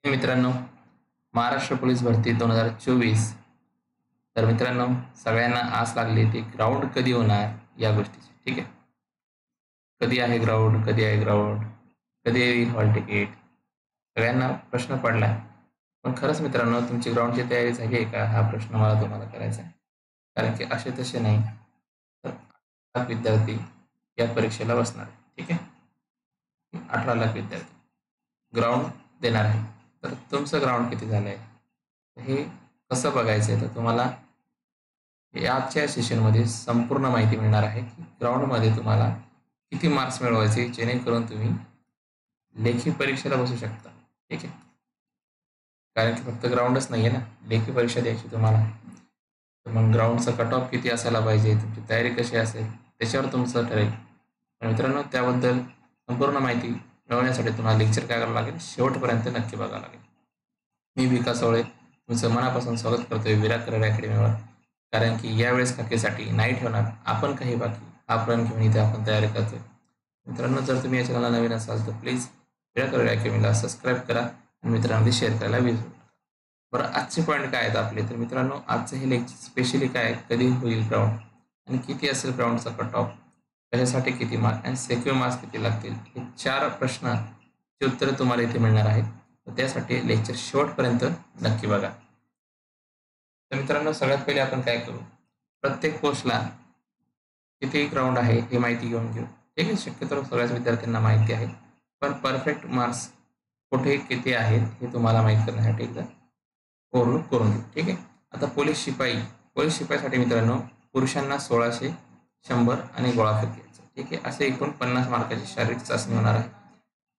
मित्रांनो, महाराष्ट्र पोलीस भरती 2024. तर मित्रांनो, सगळ्यांना आस लागली ती ग्राउंड कधी होणार या गोष्टीची. ठीक आहे. कधी आहे ग्राउंड, कधी आहे ग्राउंड, कधी येईल हॉल तिकीट, सगळ्यांना प्रश्न पडलाय. पण खरंच मित्रांनो, तुमची ग्राउंडची तयारी झाली आहे का, हा प्रश्न मला तुम्हाला करायचा आहे. कारण की असे तसे नाही तर 18 लाख विद्यार्थी या परीक्षेला बसणार आहे. ठीक आहे. 18 लाख विद्यार्थी ग्राउंड देणार आहे. तर तुमचं ग्राउंड किती झालंय हे कसं बघायचंय, तर तुम्हाला आजच्या सेशनमध्ये संपूर्ण माहिती मिळणार आहे की ग्राउंडमध्ये तुम्हाला किती मार्क्स मिळवायचे, जेणेकरून तुम्ही लेखी परीक्षेला बसू शकता. ठीक आहे. कारण की फक्त ग्राउंडच नाही आहे ना, लेखी परीक्षा द्यायची तुम्हाला. तर मग ग्राउंडचा कट ऑफ किती असायला पाहिजे, तुमची तयारी कशी असेल, त्याच्यावर तुमचं ठरेल. मित्रांनो, त्याबद्दल संपूर्ण माहिती मिळवण्यासाठी तुम्हाला लेक्चर काय करावं लागेल, शेवटपर्यंत नक्की बघावं लागेल. मी विकास ओळे तुमचं मनापासून स्वागत करतोय विराट करिअर अकॅडमीवर. कारण की यावेळेस खाकेसाठी नाही ठेवणार आपण काही बाकी, हा प्रण घेऊन इथे आपण तयारी करतोय. मित्रांनो, जर तुम्ही या चॅनलला नवीन असाल तर प्लीज विराट करिअर अकॅडमीला सबस्क्राईब करा आणि मित्रांमध्ये शेअर करायला विसरू नका. बरं, आजचे पॉईंट काय आहेत आपले, तर मित्रांनो आजचं हे लेक्चर स्पेशली काय, कधी होईल ग्राउंड आणि किती असेल ग्राउंडचा कट ऑफ, कशासाठी किती मार्क आणि सेक्युअर मार्क्स किती लागतील, हे 4 प्रश्नाची उत्तरं तुम्हाला इथे मिळणार आहेत. तर त्यासाठी लेक्चर शेवटपर्यंत नक्की बघा. तर मित्रांनो, सगळ्यात पहिले आपण काय करू, प्रत्येक पोस्टला किती ग्राउंड आहे हे माहिती घेऊन घेऊ. ठीक आहे. शक्यतो सगळ्याच विद्यार्थ्यांना माहिती आहे, पण परफेक्ट मार्क्स कुठे किती आहेत हे तुम्हाला माहीत करण्यासाठी एकदा ओव्हरलूक करून घेऊ. ठीक आहे. आता पोलीस शिपाईसाठी मित्रांनो, पुरुषांना 1600, 100 आणि गोळाफेक घ्यायचं. ठीक आहे. असे एकूण 50 मार्काची शारीरिक चाचणी होणार आहे.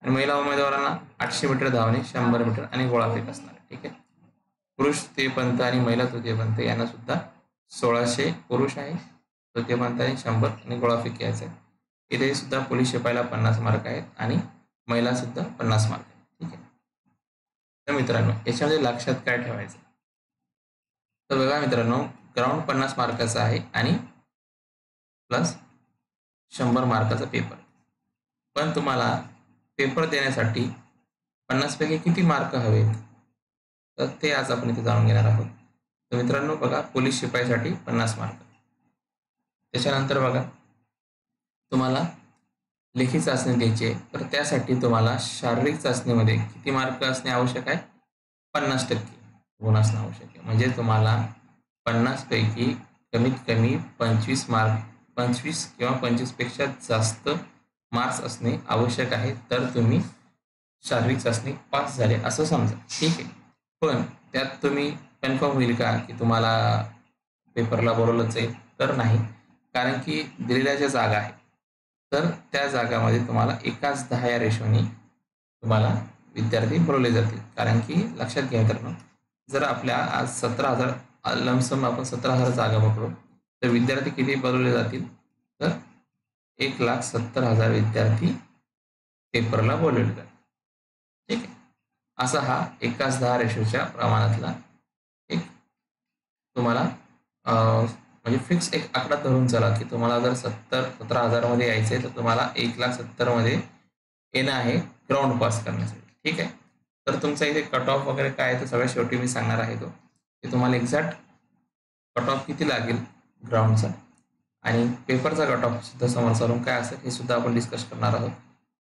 आणि महिला उमेदवारांना 800 मीटर धावणे, 100 मीटर आणि गोळाफेक असणार आहे. ठीक आहे. पुरुष तृतीयपंथ आणि महिला तृतीयपंथ यांना सुद्धा 1600 पुरुष आहे, तृतीयपंथ आणि 100 आणि गोळाफेक घ्यायचं आहे. इथे सुद्धा पोलीस शिपाईला 50 मार्क आहेत आणि महिला सुद्धा 50 मार्क आहेत. ठीक आहे. तर मित्रांनो, याच्यामध्ये लक्षात काय ठेवायचं, तर बघा मित्रांनो, ग्राउंड 50 मार्काचा आहे आणि प्लस 100 मार्काचा पेपर. पण तुम्हाला पेपर देण्यासाठी 50 पैकी किती मार्क हवेत, तर ते आज आपण इथे जाणून घेणार आहोत. तर मित्रांनो बघा, पोलीस शिपाईसाठी 50 मार्क. त्याच्यानंतर बघा, तुम्हाला लेखी चाचणी द्यायची आहे, तर त्यासाठी तुम्हाला शारीरिक चाचणीमध्ये किती मार्क असणे आवश्यक आहे, 50% गुण असणं आवश्यक आहे. म्हणजे तुम्हाला 50 पैकी कमीत कमी 25 मार्क, 25 किंवा 25 पेक्षा जास्त मार्क्स असणे आवश्यक आहे, तर तुम्ही शारीरिक चाचणी पास झाले असं समजा. ठीक आहे. पण त्यात तुम्ही कन्फर्म होईल का की तुम्हाला पेपरला बोलवलं जाईल, तर नाही. कारण की दिलेल्या ज्या जागा आहेत, तर त्या जागामध्ये तुम्हाला 1:10 या रेशोनी तुम्हाला विद्यार्थी बोलवले जातील. कारण की लक्षात घ्या मित्रांनो, जर आपल्या आज 17,000 लमसम आपण 17,000 जागा पकडू, तर विद्यार्थी किती बोलवले जातील, तर 1,70,000 विद्यार्थी पेपरला बोलवले जातील. ठीक आहे. असा हा 1:10 रेशोच्या प्रमाणातला एक तुम्हाला म्हणजे फिक्स एक आकडा धरून चला की तुम्हाला जर 17,000 मध्ये यायचे, तर तुम्हाला 1,70,000 मध्ये येणं आहे ग्राउंड पास करण्यासाठी. ठीक आहे. तर तुमचा इथे कट ऑफ वगैरे काय आहे, तर सगळ्यात शेवटी मी सांगणार आहे तो की तुम्हाला एक्झॅक्ट कट ऑफ किती लागेल ग्राउंडचा आणि पेपरचा कट ऑफ सुद्धा समोर चालून काय असेल हे सुद्धा आपण डिस्कस करणार आहोत.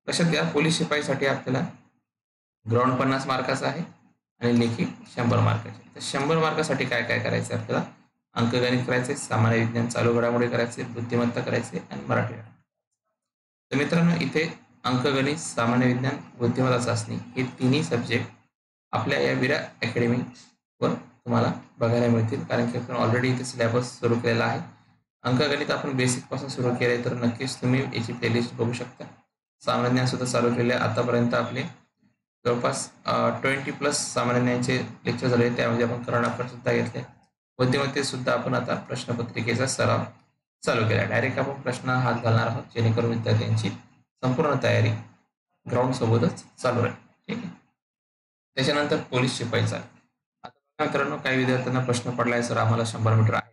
लक्षात घ्या, पोलीस शिपाईसाठी आपल्याला ग्राउंड 50 मार्काचा आहे आणि लेखी 100 मार्काचे. तर 100 मार्कासाठी काय काय करायचं आपल्याला, अंकगणित करायचे, सामान्य विज्ञान, चालू घडामोडी करायचे, बुद्धिमत्ता करायचे आणि मराठी. तर मित्रांनो, इथे अंकगणित, सामान्य विज्ञान, बुद्धिमत्ता चाचणी हे तिन्ही सब्जेक्ट आपल्या या विरा अकॅडमीवर तुम्हाला बघायला मिळतील. कारण की आपण ऑलरेडी इथे सिलेबस सुरू केलेला आहे. अंकगणित आपण बेसिकपासून सुरू केले, तर नक्कीच तुम्ही याची प्लेलिस्ट बघू शकता. सामान्य ज्ञान सुद्धा चालू केले. आतापर्यंत आपले जवळपास 20+ सामान्य ज्ञानचे लेक्चर झाले, त्यामध्ये आपण करंट अफेअर सुद्धा घेतले. बुद्धिमत्तेत सुद्धा आपण आता प्रश्नपत्रिकेचा सराव चालू केला. डायरेक्ट आपण प्रश्न हात घालणार आहोत, जेणेकरून विद्यार्थ्यांची संपूर्ण तयारी ग्राउंड सोबतच चालू राहील. ठीक आहे. त्याच्यानंतर पोलीस शिपाईचा. आता मित्रांनो, काही विद्यार्थ्यांना प्रश्न पडलाय, सर आम्हाला 100 मीटर आहे.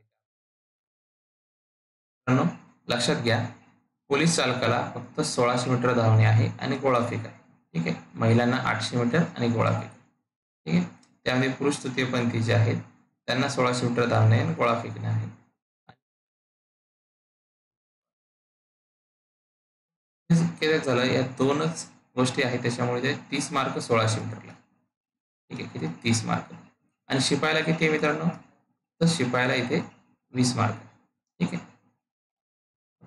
मित्रांनो लक्षात घ्या, पोलीस चालकाला फक्त 1600 मीटर धावणे आहे आणि गोळाफेक आहे. ठीक आहे. महिलांना 800 मीटर आणि गोळाफेक. ठीक आहे. त्यामध्ये पुरुष तृतीयपंथी जे आहेत त्यांना 1600 मीटर धावणे आणि गोळा फेकणे आहे. केलं झालं, या दोनच गोष्टी आहेत त्याच्यामुळे ते 30 मार्क 1600 मीटरला. ठीक आहे, किती 30 मार्क. आणि शिपायाला किती आहे मित्रांनो, तर शिपायाला इथे 20 मार्क. ठीक आहे,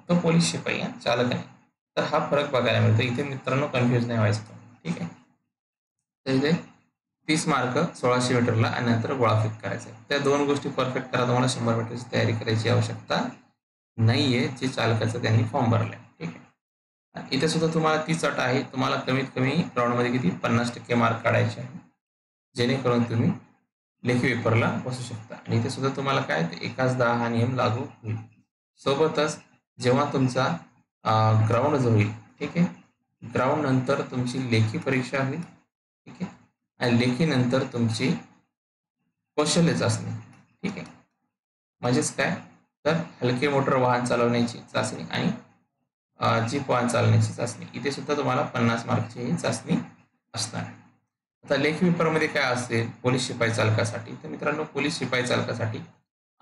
तो पोलीस शिपाई चालक आहे. तर हा फरक बघायला मिळतो इथे मित्रांनो, कन्फ्युज नाही व्हायचं. ठीक आहे, तर इथे 30 मार्क 1600 मीटरला आणि नंतर गोळाफेक करायचं. त्या दोन गोष्टी परफेक्ट करा, तुम्हाला 100 मीटरची तयारी करायची आवश्यकता नाहीये, जे चालकाचं त्यांनी फॉर्म भरलाय. ठीक आहे, इथे सुद्धा तुम्हाला तीच अट आहे, तुम्हाला कमीत कमी ग्राउंडमध्ये किती 50% मार्क काढायचे आहे, जेणेकरून तुम्ही लेखी पेपरला बसू शकता. आणि इथे सुद्धा तुम्हाला काय 1:10 हा नियम लागू होईल. सोबतच जेव्हा तुमचा ग्राउंड जो होईल, ठीक आहे, ग्राउंड नंतर तुमची लेखी परीक्षा होईल. ठीक आहे, आणि लेखी नंतर तुमची कौशल्य चाचणी. ठीक आहे, म्हणजेच काय, तर हलके मोटर वाहन चालवण्याची चाचणी आणि जीप वाहन चालवण्याची चाचणी, इथे सुद्धा तुम्हाला 50 मार्कची ही चाचणी असणार आहे. आता लेखी पेपरमध्ये काय असेल पोलीस शिपाई चालकासाठी, तर मित्रांनो पोलीस शिपाई चालकासाठी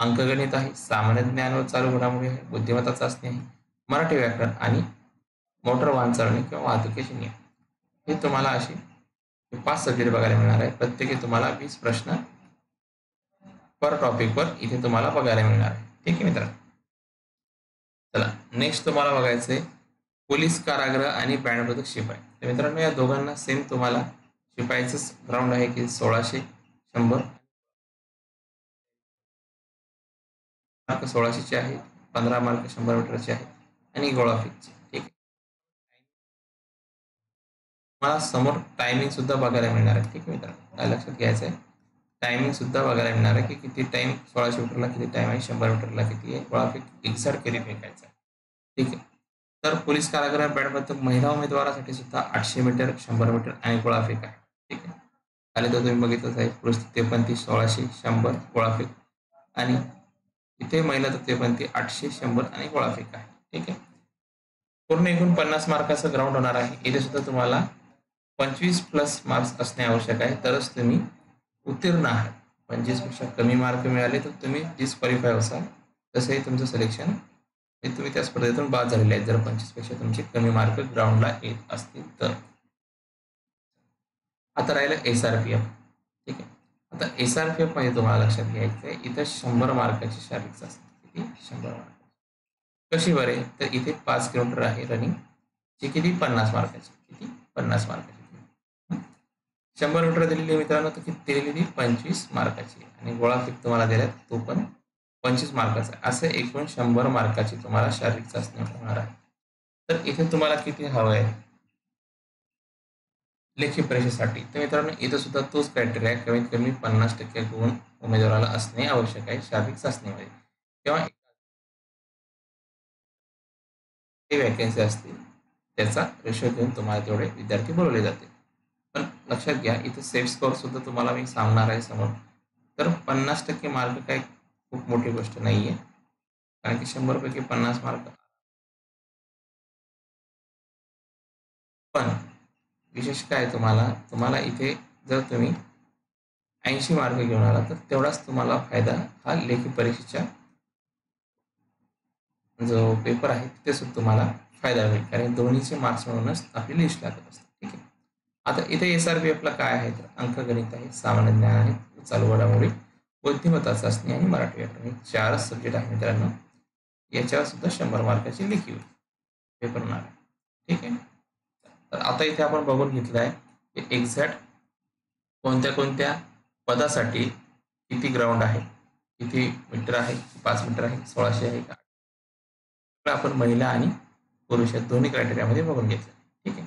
अंकगणित आहे, सामान्य ज्ञान व चालू घडामोडी आहे, बुद्धिमत्ता चाचणी आहे, मराठी व्याकरण आणि मोटर वाहन चालवणे किंवा वाहतुकीचे नियम. हे तुम्हाला असे 5 सब्जेक्ट बघायला मिळणार आहे. प्रत्येकी तुम्हाला 20 प्रश्न पर टॉपिकवर इथे तुम्हाला बघायला मिळणार आहे. ठीक आहे मित्रांनो, चला नेक्स्ट तुम्हाला बघायचं आहे पोलीस कारागृह आणि बँड पथक शिपाई. तर मित्रांनो या दोघांना सेम तुम्हाला शिपाईचंच ग्राउंड आहे की 1600 100 मार्क 1600चे आहेत, 15 मार्क 100 मीटरचे आहेत आणि गोळाफेकचे. ठीक आहे, मला समोर टायमिंग सुद्धा बघायला मिळणार आहे. ठीक आहे मित्रांनो, काय लक्षात घ्यायचं आहे, टायमिंग सुद्धा बघायला मिळणार आहे की किती टाइम 1600 मीटरला किती टाइम आहे, 100 मीटरला किती आहे, गोळाफेक एक्झॅक्ट किती फेकायचा आहे. ठीक आहे, तर पोलीस कारागृह बँड पथक महिला उमेदवारासाठी सुद्धा 800 मीटर 100 मीटर आणि गोळाफेक आहे. ठीक आहे, खाली तर तुम्ही बघितलंच आहे, पुरुष तृतीयपंथी 1600 100 गोळाफेक आणि इथे महिला तृतीयपंथी 800 100 आणि गोळाफेक आहे. ठीक आहे, पूर्ण एकूण 50 मार्काचं ग्राउंड होणार आहे. इथे सुद्धा तुम्हाला 25 प्लस मार्क्स असणे आवश्यक आहे, तरच तुम्ही उत्तीर्ण आहात. 25 पेक्षा कमी मार्क मिळाले तर तुम्ही डिस्क्वालिफाय असाल, तसंही तुमचं सिलेक्शन हे तुम्ही त्या स्पर्धेतून बाद झालेले आहेत, जर 25 पेक्षा तुमचे कमी मार्क ग्राउंडला येत असतील तर. आता राहिलं SRPF. ठीक आहे, आता SRPF मध्ये तुम्हाला लक्षात घ्यायचं आहे, इथं 100 मार्काची शारीरिक चाचणी. किती 100 मार्क कशी बरे, तर इथे 5 किलोमीटर आहे रनिंग, जी किती 50 मार्काची. किती 50 मार्काची. 100 मीटर दिलेली मित्रांनो, तर किती दिलेली 25 मार्काची आणि गोळाफेक तुम्हाला दिल्यात तो पण 25 मार्काचा. असं एकूण 100 मार्काची तुम्हाला शारीरिक चाचणी होणार आहे. तर इथे तुम्हाला किती हवं आहे लेखी परीक्षेसाठी, तर मित्रांनो इथं सुद्धा तोच क्रायटेरिया, कमीत कमी 50% गुण उमेदवाराला असणे आवश्यक आहे शारीरिक चाचणीमध्ये. किंवा वॅकन्सी असतील त्याचा रेशो घेऊन तुम्हाला तेवढे विद्यार्थी बोलवले जाते. पण लक्षात घ्या, इथे सेट स्कोअर सुद्धा तुम्हाला मी सांगणार आहे समोर. तर 50% मार्क काय खूप मोठी गोष्ट नाहीये, कारण की 100 पैकी 50 मार्क. पण विशेष काय तुम्हाला इथे जर तुम्ही 80 मार्क घेऊन आला तर तेवढाच तुम्हाला फायदा हा लेखी परीक्षेच्या जो पेपर आहे तिथे सुद्धा तुम्हाला फायदा होईल, कारण दोन्हीचे मार्क्स मिळूनच आपली लिस्ट लागत असते. ठीक आहे, आता इथे SRPFला काय आहे, तर अंकगणित आहे, सामान्य ज्ञान आहे, चालू घडामोडी, बुद्धिमत्ता चाचणी आणि मराठी व्याकरण, हे 4च सब्जेक्ट आहे मित्रांनो. याच्यावर सुद्धा 100 मार्काची लेखी पेपर होणार आहे. ठीक आहे, तर आता इथे आपण बघून घेतलं आहे की एक्झॅक्ट कोणत्या कोणत्या पदासाठी किती ग्राउंड आहे, किती मीटर आहे, 5 मीटर आहे, 1600 आहे का, आपण महिला आणि पुरुष या दोन्ही क्रायटेरियामध्ये बघून घेतलं. ठीक आहे,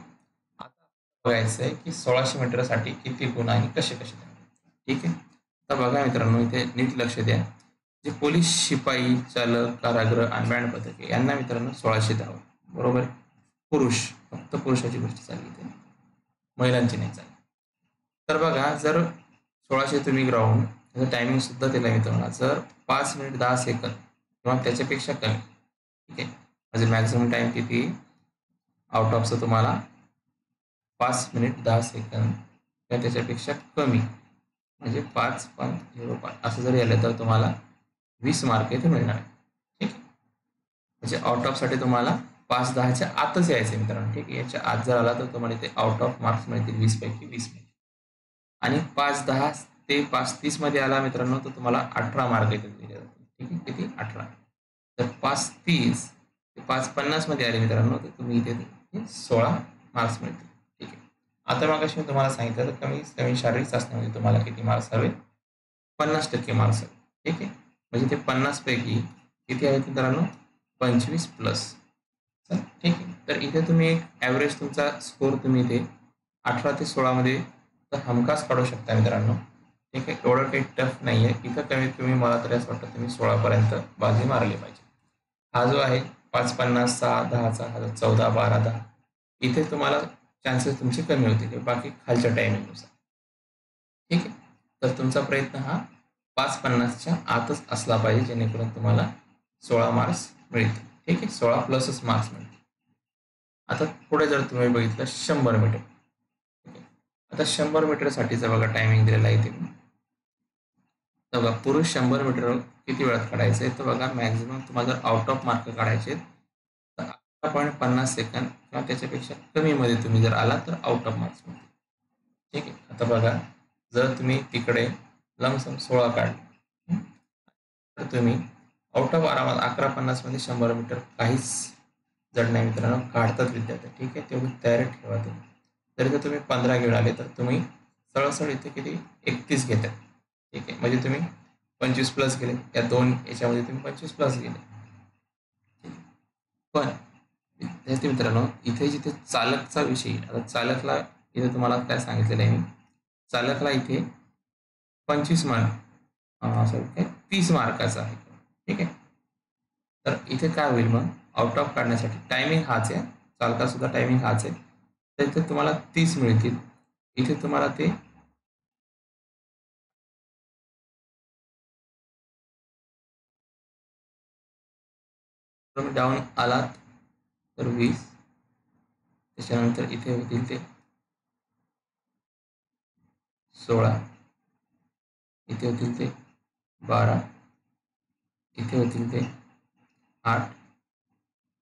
आता बघायचं आहे की 1600 मीटरसाठी किती गुण आणि कसे कसे द्यावे. ठीक आहे, आता बघा मित्रांनो इथे नीट लक्ष द्या, जे पोलीस शिपाई चालक कारागृह आणि बँड पथके यांना मित्रांनो 1600 द्यावं. बरोबर, पुरुष फक्त पुरुषाची गोष्ट चालली इथे, महिलांची नाही चालली. तर बघा, जर 1600 तुम्ही ग्राउंड त्याचं टायमिंग सुद्धा दिलं आहे तुम्हाला, जर 5 मिनिट 10 सेकंद किंवा त्याच्यापेक्षा कमी. ठीक आहे, म्हणजे मॅक्झिमम टाइम किती आउट ऑफचं तुम्हाला 5 मिनिट 10 सेकंद किंवा त्याच्यापेक्षा कमी म्हणजे 5.05 असं जर आलं तर तुम्हाला 20 मार्क इथे मिळणार आहे. ठीक आहे, म्हणजे आउट ऑफ साठी तुम्हाला 5-10च्या आतच यायचं मित्रांनो. ठीक आहे, याच्या आत जर आला तर तुम्हाला इथे आउट ऑफ मार्क्स मिळतील 20 पैकी 20 मिळतील. आणि 5-10 ते 5-30 मध्ये आला मित्रांनो तर तुम्हाला 18 मार्क येतील. ठीक आहे, किती 18. तर 5-30 ते 5-50 मध्ये आले मित्रांनो तर तुम्ही इथे 16 मार्क्स मिळतील. ठीक आहे, आता मग मी तुम्हाला सांगितलं तर कमीत कमी शारीरिक चाचणीमध्ये तुम्हाला किती मार्क्स हवे? 50% मार्क्स हवे. ठीक आहे, म्हणजे ते 50 पैकी किती आहेत मित्रांनो? 25 प्लस. ठीक आहे, तर इथे तुम्ही एक ॲव्हरेज तुमचा स्कोर तुम्ही इथे 18 ते 16 मध्ये तर हमखास काढू शकता मित्रांनो. ठीक आहे, एवढं काही टफ नाही आहे. इथं कमीत कमी मला तरी असं वाटतं तुम्ही 16 बाजी मारली पाहिजे. हा जो आहे 5-50, 6-10चा हा 14, 12, 10 इथे तुम्हाला चान्सेस तुमचे कमी होतील बाकी खालच्या टायमिंगनुसार. ठीक आहे, तर तुमचा प्रयत्न हा 5-50च्या आतच असला पाहिजे जेणेकरून तुम्हाला 16 मार्क्स मिळतील. ठीक आहे, 16 प्लसच मार्क्स मिळतील. आता पुढे जर तुम्ही बघितलं 100 मीटर. ठीक आहे, आता 100 मीटरसाठीचा बघा टायमिंग दिलेला आहे इथे. तर बघा पुरुष 100 मीटर किती वेळात काढायचं आहे तर बघा मॅक्झिमम तुम्हाला जर आउट ऑफ मार्क काढायचे तर 11.50 सेकंद किंवा त्याच्यापेक्षा कमी मध्ये तुम्ही जर आला तर आउट ऑफ मार्क्स मिळतील. ठीक आहे, आता बघा जर तुम्ही तिकडे लमसम 16 काढले तर तुम्ही आउट ऑफ आरामात 11.50 मध्ये 100 मीटर काहीच जड नाही मित्रांनो, काढतात विद्यार्थी. ठीक आहे, तेवढी तयारी ठेवा तुम्ही. जर इथे तुम्ही 15 घेऊन आले तर तुम्ही सरळ इथे किती 31 घेतात. ठीक आहे, म्हणजे तुम्ही 25 प्लस गेले. या दोन याच्यामध्ये तुम्ही 25 प्लस गेले. पण विद्यार्थी मित्रांनो इथे जिथे चालकचा विषय, आता चालकला इथे तुम्हाला काय सांगितलेलं आहे मी, चालकला इथे 25 मार्क सॉरी काय 30 मार्काचा आहे. ठीक आहे, तर इथे काय होईल मग आउट ऑफ काढण्यासाठी टायमिंग हाच आहे, चालका सुद्धा टायमिंग हाच आहे, तर इथे तुम्हाला 30 मिळतील. इथे तुम्हाला ते तुम्ही डाऊन आलात तर 20, त्याच्यानंतर इथे होतील ते 16, इथे होतील ते 12, इथे होतील ते 8,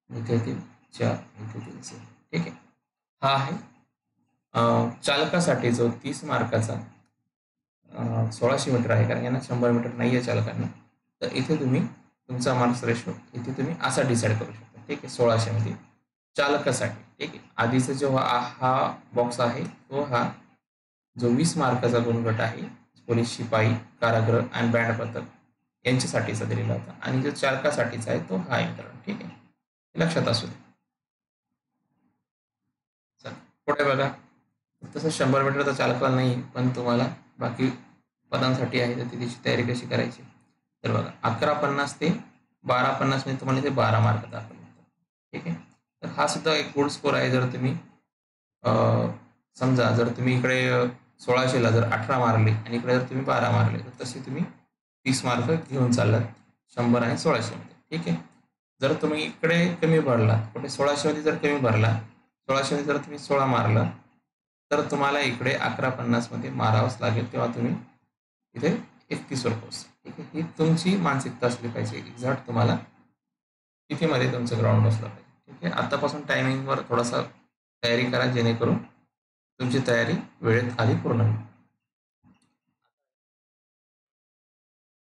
इथे होतील 4, इथे होतील 6. ठीक आहे, हा आहे चालकासाठी जो 30 मार्काचा 1600 मीटर आहे, कारण यांना 100 मीटर नाही आहे चालकांना. तर इथे तुम्ही तुमचा मार्क्स रेशो इथे तुम्ही असा डिसाईड करू शकता. ठीक आहे, 1600 मध्ये चालकासाठी. ठीक आहे, आधीचा जो हा बॉक्स आहे तो हा जो 20 मार्काचा गुणगट आहे पोलीस, शिपाई, कारागृह आणि बँड पथक यांच्यासाठीचा दिलेला होता, आणि जो चालकासाठीचा आहे तो हा आहे मित्रांनो. ठीक आहे, लक्षात असू दे. चला पुढे बघा, तसं 100 मीटरचा चालकाला नाही, पण तुम्हाला बाकी पदांसाठी आहे तर त्याची तयारी कशी करायची. तर बघा 11.50 ते 12.50 मध्ये तुम्हाला इथे 12 मार्क दाखवले. ठीक आहे, तर हा सुद्धा एक गुड स्कोर आहे. जर तुम्ही समजा जर तुम्ही इकडे 1600ला जर 18 मारले आणि इकडे जर तुम्ही 12 मारले तर तसे तुम्ही 30 मार्क घेऊन चाललात 100 आणि 1600 मध्ये. ठीक आहे, जर तुम्ही इकडे कमी भरला, कुठे 1600 मध्ये जर कमी भरला, 1600 मध्ये जर तुम्ही 16 मारलं तर तुम्हाला इकडे 11.50 मध्ये मारावंच लागेल, तेव्हा तुम्ही इथे 31 वर पोहोच. ठीक आहे, ही तुमची मानसिकता असली पाहिजे. एक्झॅक्ट तुम्हाला तिथे मध्ये तुमचं ग्राउंड बसलं पाहिजे. ठीक आहे, आतापासून टायमिंगवर थोडासा तयारी करा जेणेकरून तुमची तयारी वेळेत आधी पूर्ण होईल.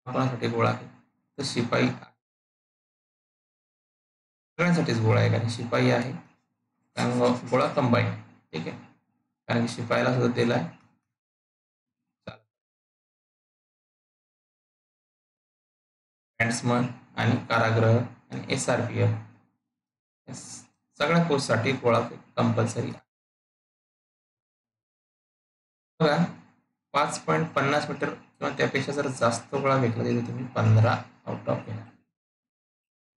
कोणासाठी गोळा आहे तर शिपाई, सगळ्यांसाठीच गोळा आहे, कारण शिपाई आहे कारण गोळा कंबाईन. ठीक आहे, कारण शिपाईला सुद्धा दिलाय बॅट्समन आणि कारागृह आणि SRPF सगळ्या पोस्टसाठी गोळा कंपल्सरी. बघा 5.50 मीटर किंवा त्यापेक्षा जर जास्त गोळा फेकला तर तुम्ही 15 आउट ऑफ घेणार.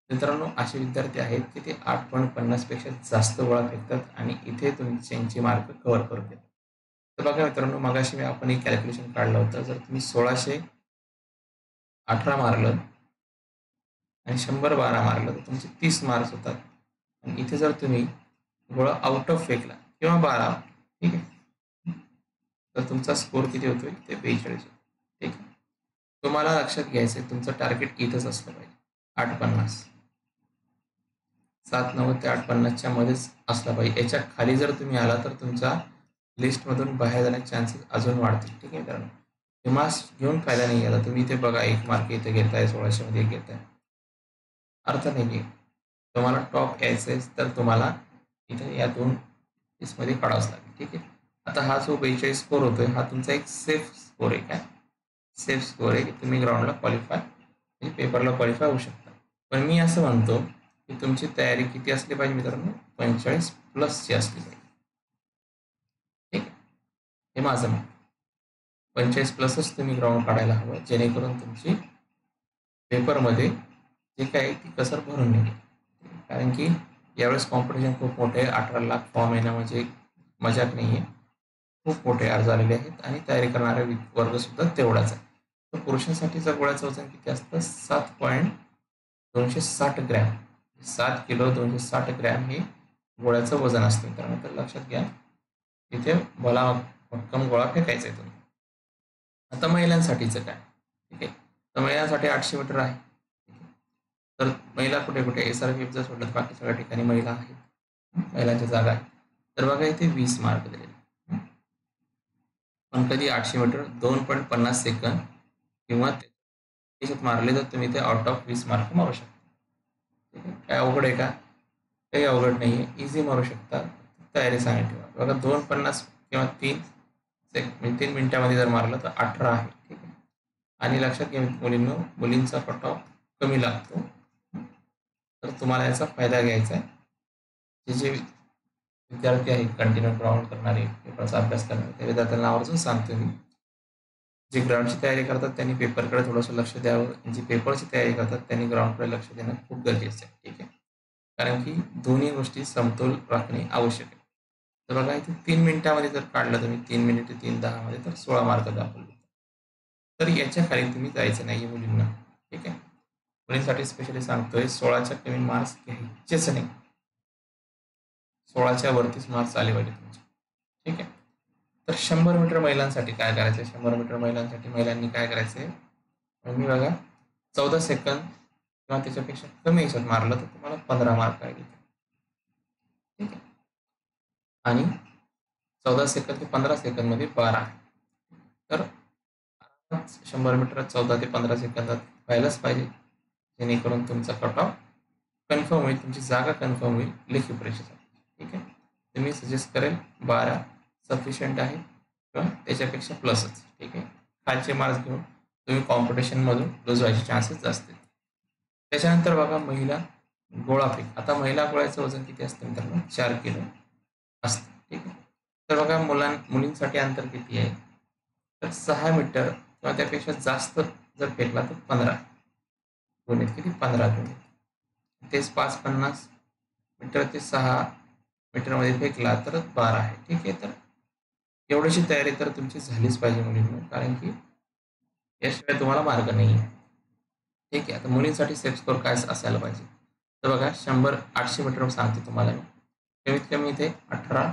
मित्रांनो असे विद्यार्थी आहेत की ते 8.50 पेक्षा जास्त गोळा फेकतात आणि इथे तुमचे मार्क कव्हर करून देतात. तर बघा मित्रांनो, मगाशी मी आपण एक कॅल्क्युलेशन काढलं होतं. जर तुम्ही 1618 मारलं आणि 100 मारलं तर तुमचे 30 मार्क्स होतात. आणि इथे जर तुम्ही गोळा आउट ऑफ फेकला किंवा 12, ठीक आहे, तर तुमचा स्कोर किती होतोय ते 42. ठीक आहे. तुम्हाला लक्षात घ्यायचं तुमचं टार्गेट इथंच असलं पाहिजे, 8:50. 7:90 ते 8:50च्या मध्येच असला पाहिजे. याच्या खाली जर तुम्ही आला तर तुमचा लिस्टमधून बाहेर जाण्याचे चान्सेस अजून वाढतील. ठीक आहे मित्रांनो, हे मार्क्स घेऊन फायदा नाही आहे. तुम्ही इथे बघा 1 मार्क इथे घेताय, 1600 मध्ये घेताय, अर्थ नाही आहे. तुम्हाला टॉप यायचं आहे तर तुम्हाला इथे या 2 लिस्टमध्ये काढावंच लागेल. ठीक आहे. आता हा जो 42 स्कोर होतोय हा तुमचा एक सेफ स्कोर आहे. काय सेफ स्कोर आहे की तुम्ही ग्राउंडला क्वालिफाय म्हणजे पेपरला क्वालिफाय होऊ शकता. पण मी असं म्हणतो की तुमची तयारी किती असली पाहिजे मित्रांनो, 45 प्लसची असली पाहिजे. ठीक आहे, हे माझं मत. 45 प्लसच तुम्ही ग्राउंड काढायला हवं, जेणेकरून तुमची पेपरमध्ये जे काय ती कसर भरून निघेल. कारण की यावेळेस कॉम्पिटिशन खूप मोठे आहे. 18 लाख फॉर्म येणं म्हणजे मजाक नाही आहे. खूप मोठे अर्ज आलेले आहेत आणि तयारी करणारे वर्ग सुद्धा तेवढाच आहे. तर पुरुषांसाठीचं गोळ्याचं वजन किती असतं, 7.260 ग्रॅम. 7 किलो 260 ग्रॅम हे गोळ्याचं वजन असतं मित्रांनो. तर लक्षात घ्या, इथे भला भक्कम गोळा फेकायचा आहे तुम्ही. आता महिलांसाठीचं काय, ठीक आहे. तर महिलांसाठी 800 मीटर आहे. तर महिला कुठे कुठे SRPF जर सोडलं तर बाकी सगळ्या ठिकाणी महिला आहेत, महिलांच्या जागा आहेत. तर बघा इथे 20 मार्क दिलेले. पण कधी 800 मीटर 2.50 सेकंद किंवा त्याच्यात मारले तर तुम्ही ते आउट ऑफ 20 मार्क मारू शकता. ठीक आहे, काय अवघड आहे का, काही अवघड नाही आहे, इझी मारू शकता. तयारी सांगितली ठेवा. बघा 2.50 किंवा 3 मिनिटामध्ये जर मारलं तर 18 आहे. ठीक आहे. आणि लक्षात घ्या मुलींचा कट ऑफ कमी लागतो. तर तुम्हाला याचा फायदा घ्यायचा आहे. जे विद्यार्थी आहेत कंटिन्यू ग्राउंड करणारे, पेपरचा अभ्यास करणारे, त्या विद्यार्थ्यांना आवर्जून सांगतो मी, जे ग्राउंडची तयारी करतात त्यांनी पेपरकडे थोडंसं लक्ष द्यावं. जी पेपरची तयारी करतात त्यांनी ग्राउंडकडे लक्ष देणं खूप गरजेचं आहे. ठीक आहे, कारण की दोन्ही गोष्टी समतोल राखणे आवश्यक आहे. तर बघा इथे 3 मिनिटामध्ये जर काढलं तुम्ही, 3 मिनिटे 3:10 मध्ये, तर 16 मार्क दाखवले. तर याच्या खाली तुम्ही जायचं नाही मुलींना. ठीक आहे, मुलींसाठी स्पेशली सांगतोय 16च्या कमी मार्क्स घ्यायचेच नाही. 16च्या वरतीच मार्क्स आले पाहिजे तुमचे. ठीक आहे. तर 100 मीटर महिलांसाठी काय करायचं, 100 मीटर महिलांसाठी महिलांनी काय करायचंय, मी बघा 14 सेकंद किंवा त्याच्यापेक्षा कमी याच्यात मारलं तर तुम्हाला 15 मार्क आहे. ठीक आहे, आणि 14 सेकंद ते 15 सेकंद मध्ये 12 आहे. तर 100 मीटर 14 ते 15 सेकंदात व्हायलाच पाहिजे, जेणेकरून तुमचा कट ऑफ कन्फर्म होईल, तुमची जागा कन्फर्म होईल लेखी परीक्षेसाठी. ठीक आहे, तर मी सजेस्ट करेल 12 सफिशियंट आहे किंवा त्याच्यापेक्षा प्लसच. ठीक आहे, खालचे मार्क्स घेऊन तुम्ही कॉम्पिटिशनमधून लूज व्हायचे चान्सेस जास्त आहेत. त्याच्यानंतर बघा महिला गोळाफेक. आता महिला गोळ्याचं वजन किती असतं मित्रांनो, 4 किलो असतं. ठीक आहे, तर बघा मुलींसाठी अंतर किती आहे, तर 6 मीटर किंवा त्यापेक्षा जास्त जर फेकला तर 15 गुणित किती, 15 गुणित तेच 5:50 मीटर ते 6 मीटरमध्ये फेकला तर 12 आहे. ठीक आहे, तर एवढीशी तयारी तर तुमची झालीच पाहिजे मुलींनी, कारण की याशिवाय तुम्हाला मार्ग नाही आहे. ठीक आहे, आता मुलींसाठी सेफ स्कोर काय असायला पाहिजे, तर बघा 800 मीटर सांगतो तुम्हाला मी, कमीत कमी इथे 18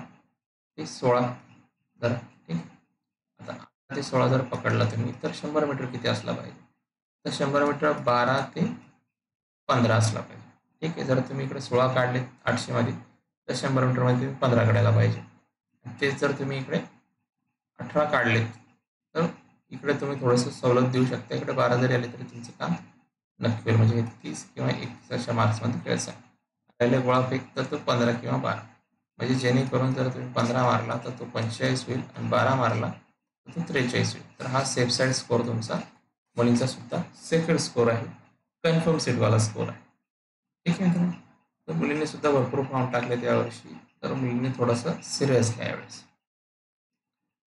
ते 16 जर. ठीक आहे, आता 18 ते 16 जर पकडला तुम्ही तर 100 मीटर किती असला पाहिजे, तर 100 मीटर 12 ते 15 असला पाहिजे. ठीक आहे, जर तुम्ही इकडे 16 काढले 800 मध्ये तर 100 मीटरमध्ये तुम्ही 15 काढायला पाहिजे. तेच जर तुम्ही इकडे 18 काढलेत तर इकडे तुम्ही थोडंसं सवलत देऊ शकता, इकडे 12 जरी आले तरी तुमचं काम नक्की होईल, म्हणजे 30 किंवा 31 अशा मार्क्समध्ये खेळायचा. राहिले गोळाफेक तर तो 15 किंवा 12, म्हणजे जेणेकरून जर तुम्ही 15 मारला तर तो 45 होईल आणि 12 मारला तर तो 43 होईल. तर हा सेफ साईड स्कोर तुमचा मुलींचा सुद्धा सेकंड स्कोर आहे, कन्फर्म सेटवाला स्कोर आहे. ठीक आहे मित्रांनो, तर मुलींनी सुद्धा भरपूर फॉर्म टाकले त्यावर्षी, तर मुलींनी थोडंसं सिरियस घ्या यावेळेस.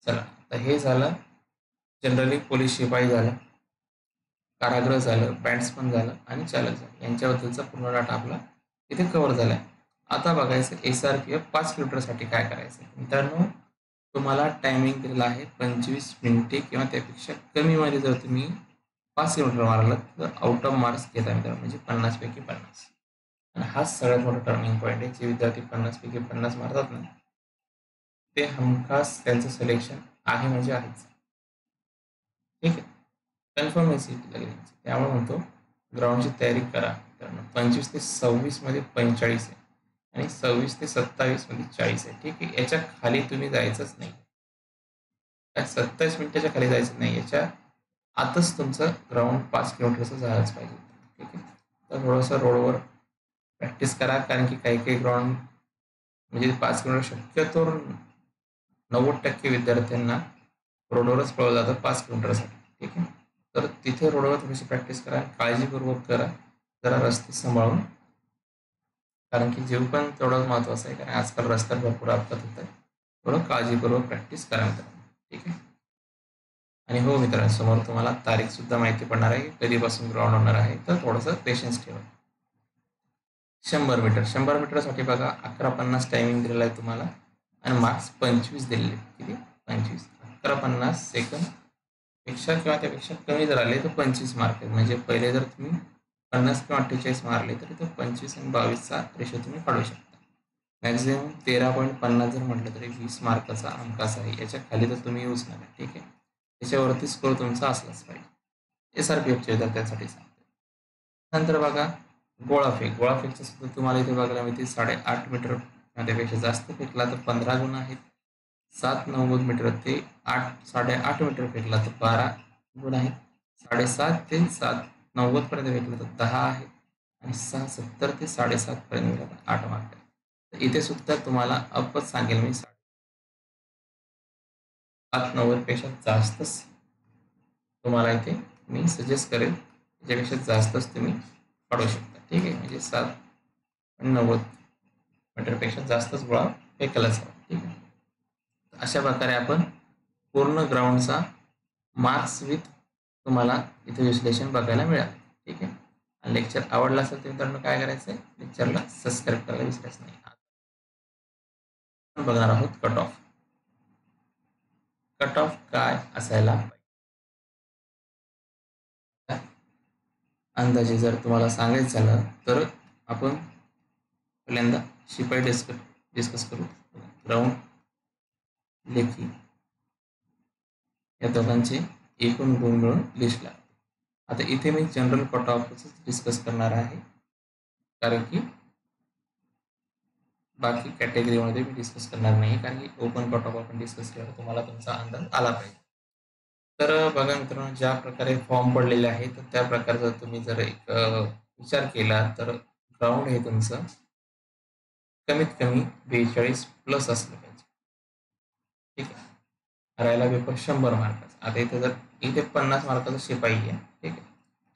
चला, तर हे झालं जनरली पोलीस शिपाई झालं, कारागृह झालं, बॅट्समन झालं आणि चालक झालं, यांच्याबद्दलचा पूर्ण डाटा आपला इथे कव्हर झालाय. आता बघायचं SRPF 5 किलोमीटरसाठी काय करायचं. मित्रांनो, तुम्हाला टायमिंग दिलेला आहे 25 मिनिटे किंवा त्यापेक्षा कमीमध्ये जर तुम्ही 5 किलोमीटर मारलं तर आउट ऑफ मार्क्स घेता मित्रांनो, म्हणजे 50 पैकी 50. आणि हाच सगळ्यात मोठा टर्निंग पॉईंट आहे. जे विद्यार्थी 50 पैकी 50 मारतात ना, ते हमखास त्यांचं सिलेक्शन आहे म्हणजे आहेच. ठीक आहे, कन्फर्म आहे सीईटीला गेल्याची. त्यामुळे म्हणतो ग्राउंडची तयारी करा. कारण 25 ते 26 मध्ये 45 आहे आणि 26 ते 27 मध्ये 40 आहे. ठीक आहे, याच्या खाली तुम्ही जायचंच नाही. काय 27 मिनिटाच्या खाली जायचं नाही. याच्या आतच तुमचं ग्राउंड 5 किलोमीटरचं झालंच पाहिजे. ठीक आहे, तर थोडंसं रोडवर प्रॅक्टिस करा. कारण की काही काही ग्राउंड म्हणजे 5 किलोमीटर शक्यतो 90% विद्यार्थ्यांना रोडवरच पळवलं जातं 5 किलोमीटरसाठी. ठीक आहे, तर तिथे रोडवर थोडीशी प्रॅक्टिस करा, काळजीपूर्वक करा, जरा रस्ते सांभाळून. कारण की जीव पण तेवढाच महत्त्वाचा आहे. कारण आजकाल रस्त्यावर भरपूर अपघात होत आहे. थोडं काळजीपूर्वक प्रॅक्टिस करा मित्रांनो. ठीक आहे, आणि हो मित्रांनो, समोर तुम्हाला तारीख सुद्धा माहिती पडणार आहे कधीपासून ग्राउंड होणार आहे. तर थोडंसं पेशन्स ठेवा. 100 मीटर 100 मीटरसाठी बघा 11:50 टायमिंग दिलेला आहे तुम्हाला आणि मार्क्स 25 दिलेले. किती? 25. 11:50 सेकंद पेक्षा किंवा त्यापेक्षा कमी जर आले तर 25 मार्क आहेत. म्हणजे पहिले जर तुम्ही 50 किंवा 48 मारले तर इथं 25 आणि 22चा रेशो तुम्ही काढू शकता. मॅक्झिमम 13.50 जर म्हटलं तरी 20 मार्काचा अंकास आहे. याच्या खाली तर तुम्ही येऊच नका. ठीक आहे, त्याच्यावरती स्कोर तुमचा असलाच पाहिजे. SRPFच्या विद्यार्थ्यांसाठी सांगते. नंतर बघा गोळाफेक. गोळाफेकचं सुद्धा तुम्हाला इथे बघायला मिळते 8.5 मीटर त्यापेक्षा जास्त फेकला तर 15 गुण आहेत. 790 मीटर ते 8.5 मीटर फेकला तर 12 गुण आहेत. 7.5 ते 790 पर्यंत फेकला तर 10 आहे आणि 670 ते 7.5 पर्यंत फेकला तर 8 मार्क आहे. तर इथे सुद्धा तुम्हाला अपच सांगेल मी 790 पेक्षा जास्तच तुम्हाला इथे मी सजेस्ट करेल. त्याच्यापेक्षा जास्तच तुम्ही काढू शकता. ठीक आहे, म्हणजे 790 मीटरपेक्षा जास्तच गोळा फेकायलाच हवा. ठीक आहे, अशा प्रकारे आपण पूर्ण ग्राउंडचा मार्क्स विथ तुम्हाला इथे विश्लेषण बघायला मिळालं. ठीक आहे, आणि लेक्चर आवडला असेल तर मित्रांनो काय करायचं आहे, लेक्चरला सबस्क्राईब करायला विसरायचं नाही. आपण बघणार आहोत कट ऑफ. कट ऑफ काय असायला पाहिजे. अंदाजे जर तुम्हाला सांगायचं झालं तर आपण पहिल्यांदा शिपाई डिस्कस करू. ग्राउंड, लेखी या दोघांचे एकूण गुण मिळून लिस्ट लागते. आता इथे मी जनरल कट ऑफच डिस्कस करणार आहे. कारण की बाकी कॅटेगरीमध्ये मी डिस्कस करणार नाही. कारण की ओपन कट ऑफ आपण डिस्कस केल्यावर तुम्हाला तुमचा अंदाज आला पाहिजे. तर बघा मित्रांनो, ज्या प्रकारे फॉर्म पडलेले आहे तर त्या प्रकारचा तुम्ही जर एक विचार केला तर ग्राउंड हे तुमचं कमीत कमी 42 प्लस असलं पाहिजे. ठीक आहे, राहिला पेपर 100 मार्काचा. आता इथे जर इथे 50 मार्काचा शिपाई आहे. ठीक आहे,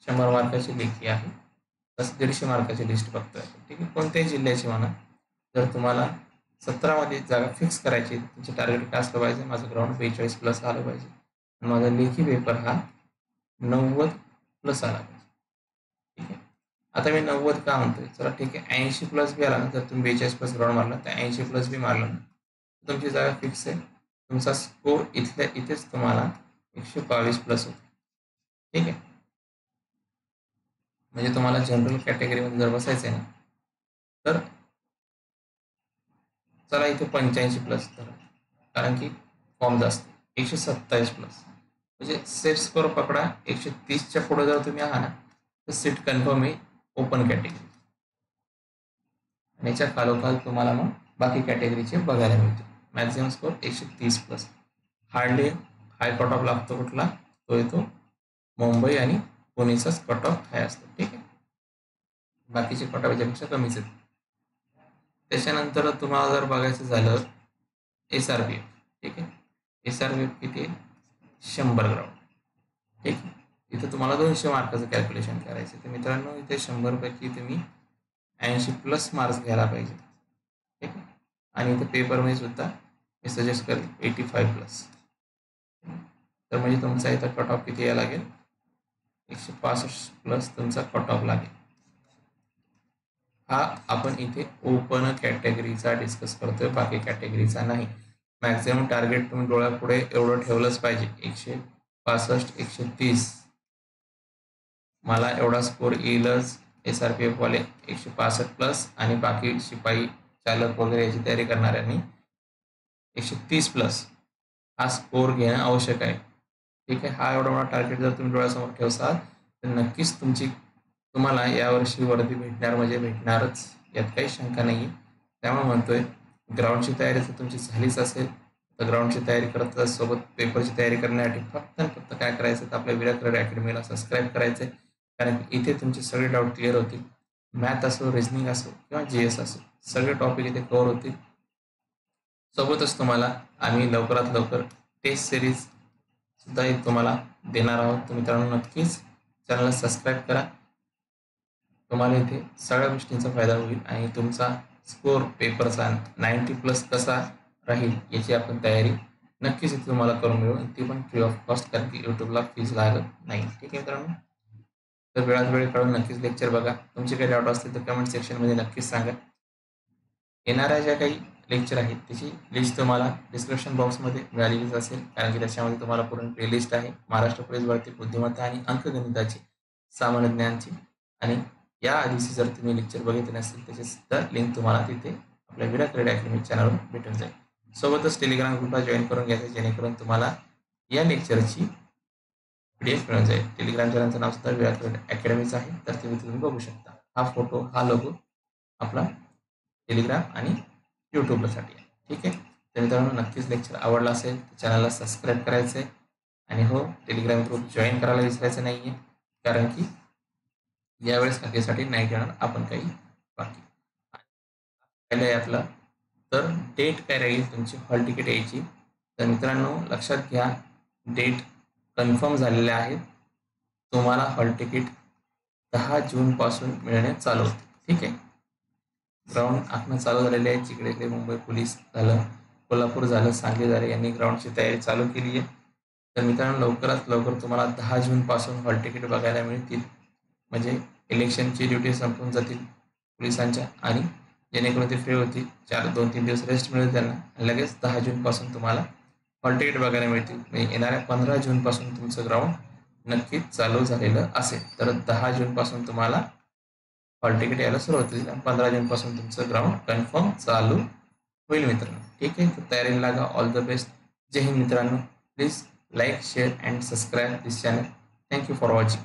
100 मार्काची लेखी आहे, तसं 150 मार्काची लिस्ट बघतोय. ठीक आहे, कोणत्याही जिल्ह्याची म्हणा. जर तुम्हाला 17 मध्ये जागा फिक्स करायची, तुमचं टार्गेट काय असलं पाहिजे, माझं ग्राउंड 42 प्लस आलं पाहिजे आणि माझा लेखी पेपर हा 90 प्लस आला पाहिजे. ठीक आहे, आता मी 90 का म्हणतोय, चला ठीक आहे 80 प्लस बी आला ना, जर तुम्ही 42 प्लस ग्राउंड मारला तर 80 प्लस बी मारला ना तुमची जागा फिक्स आहे. तुमचा स्कोर इथल्या इथेच तुम्हाला 122 प्लस होतो. ठीक आहे, म्हणजे तुम्हाला जनरल कॅटेगरीमध्ये जर बसायचं आहे ना तर चला इथे 85 प्लस धरा. कारण की फॉर्म जास्त 127 प्लस म्हणजे सेट स्कोर पकडा. 130च्या पुढे जर तुम्ही आहात ना तर सीट कन्फर्म आहे ओपन कॅटेगरी. आणि याच्या खालोखाल तुम्हाला मग बाकी कॅटेगरीचे बघायला मिळते. Maximum score 130 plus. हार्डली हाय कट ऑफ लागतो कुठला, तो येतो मुंबई आणि पुणेचाच कट ऑफ हाय असतो. ठीक आहे, बाकीचे कट ऑफ याच्यापेक्षा कमीच आहेत. त्याच्यानंतर तुम्हाला जर बघायचं झालं SRPF. ठीक आहे, SRPF किती आहे, 100 ग्राउंड. ठीक आहे, इथं तुम्हाला 200 मार्काचं कॅल्क्युलेशन करायचं. तर मित्रांनो इथे 100 पैकी तुम्ही 80 प्लस मार्क्स घ्यायला पाहिजे. ठीक आहे, आणि इथे पेपरमध्ये सुद्धा मी सजेस्ट करेल 85 प्लस. तर म्हणजे तुमचा इथं कट ऑफ किती यायला लागेल, 165 प्लस तुमचा कट ऑफ लागेल. हा आपण इथे ओपन कॅटेगरीचा डिस्कस करतोय, बाकी कॅटेगरीचा नाही. मॅक्झिमम टार्गेट तुम्ही डोळ्यापुढे एवढं ठेवलंच पाहिजे, 165 130 मला एवढा स्कोर येईलच. SRPF वाले 165 प्लस आणि बाकी शिपाई चालक वगैरे याची तयारी करणाऱ्यांनी 130 प्लस हा स्कोर घेणं आवश्यक आहे. ठीक आहे. हा एवढा मोठा टार्गेट जर तुम्ही डोळ्यासमोर ठेवसाल तर नक्कीच तुम्हाला यावर्षी वर्दी भेटणार म्हणजे भेटणारच, यात काही शंका नाही आहे. त्यामुळे म्हणतोय ग्राउंडची तयारी जर तुमची झालीच असेल तर ग्राउंडची तयारी करत सोबत पेपरची तयारी करण्यासाठी फक्त आणि फक्त काय करायचं तर आपल्या विराट क्रीडा अकॅडमीला सबस्क्राईब करायचं आहे. कारण इथे तुमचे सगळे डाऊट क्लिअर होतील. मॅथ असो, रिझनिंग असो किंवा GS असो, सगळे टॉपिक इथे कव्हर होतील. सोबतच तुम्हाला आम्ही लवकरात लवकर टेस्ट सिरीज सुद्धा तुम्हाला देणार आहोत. तर मित्रांनो नक्कीच चॅनलला सबस्क्राईब करा. तुम्हाला इथे सगळ्या गोष्टींचा फायदा होईल आणि तुमचा स्कोर पेपरचा 90+ कसा राहील याची आपण तयारी नक्कीच इथे तुम्हाला करून मिळू, ती पण फ्री ऑफ कॉस्ट, कारण की यूट्यूबला फीज लागत नाही. ठीक आहे मित्रांनो, तर वेळात वेळ काढून नक्कीच लेक्चर बघा. तुमचे काही डाऊट असतील तर कमेंट सेक्शनमध्ये नक्कीच सांगा. येणाऱ्या ज्या काही लेक्चर आहेत त्याची लिस्ट तुम्हाला डिस्क्रिप्शन बॉक्समध्ये मिळालेलीच असेल, कारण की त्याच्यामध्ये तुम्हाला पूर्ण प्लेलिस्ट आहे महाराष्ट्र पोलीस भरती, बुद्धिमत्ता आणि अंकगणिताची, सामान्य ज्ञानची. आणि या आधीची जर तुम्ही लेक्चर बघितले नसतील त्याची सुद्धा लिंक तुम्हाला तिथे आपल्या विराट क्रीडा अकॅडमी चॅनलवर भेटून जाईल. सोबतच टेलिग्राम ग्रुपला जॉईन करून घ्यायचं, जेणेकरून तुम्हाला या लेक्चरची PDF मिळून जाईल. टेलिग्राम चॅनलचं नाव सुद्धा विराट क्रीडा अकॅडमीचं आहे, तर तुम्ही बघू शकता. हा फोटो, हा लोगो आपला टेलिग्राम आणि यूट्यूबसाठी आहे. ठीक आहे. तर मित्रांनो नक्कीच लेक्चर आवडला असेल तर चॅनलला सबस्क्राईब करायचं आहे आणि हो, टेलिग्राम ग्रुप जॉईन करायला विसरायचं नाही आहे, कारण की यावेळेस नक्कीसाठी नाही घेणार आपण काही बाकी. पहिलं आहे आपलं, तर डेट काय राहील तुमची हॉल तिकीट यायची. तर मित्रांनो लक्षात घ्या, डेट कन्फर्म झालेल्या आहेत. तुम्हाला हॉल तिकीट 10 जूनपासून मिळणे चालू होते. ठीक आहे. ग्राउंड आखणं चालू झालेले आहे. जिकडे मुंबई पोलीस झालं, कोल्हापूर झालं, सांगली झालं, यांनी ग्राउंडची तयारी चालू केली आहे. तर मित्रांनो लवकरात लवकर तुम्हाला 10 जूनपासून हॉल तिकीट बघायला मिळतील. म्हणजे इलेक्शनची ड्युटी संपून जातील पोलिसांच्या आणि जेणेकरून ते फ्री होतील. 2-3 दिवस रेस्ट मिळेल त्यांना आणि लगेच 10 जूनपासून तुम्हाला हॉल तिकीट बघायला मिळतील. म्हणजे येणाऱ्या 15 जूनपासून तुमचं ग्राउंड नक्कीच चालू झालेलं असेल. तर 10 जूनपासून तुम्हाला हॉल तिकीट यायला सुरुवात होईल आणि 15 जूनपासून तुमचं ग्राउंड कन्फर्म चालू होईल मित्रांनो. ठीक आहे, तर तयारीला लागा. All the best. जय हिंद मित्रांनो. Please like, share and subscribe this channel. Thank you for watching.